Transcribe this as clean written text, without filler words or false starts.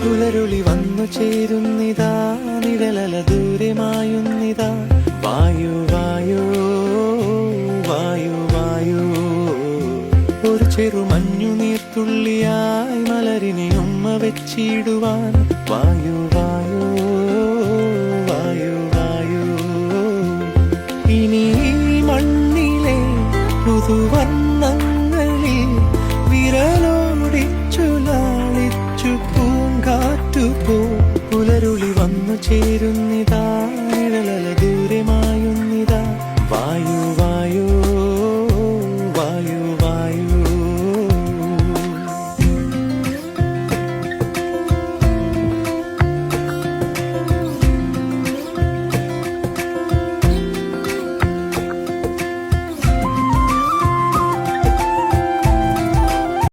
പുലരുളി വന്നു ചേരുന്നിതാ, നിഴലല ദൂരെ മായുന്നിതാ. വായു വായു വായു വായു, ഒരു ചെറു മഞ്ഞു നീർത്തുള്ളിയായി മലരിനെ ഉമ്മ വെച്ചിടുവാൻ. വായു വായു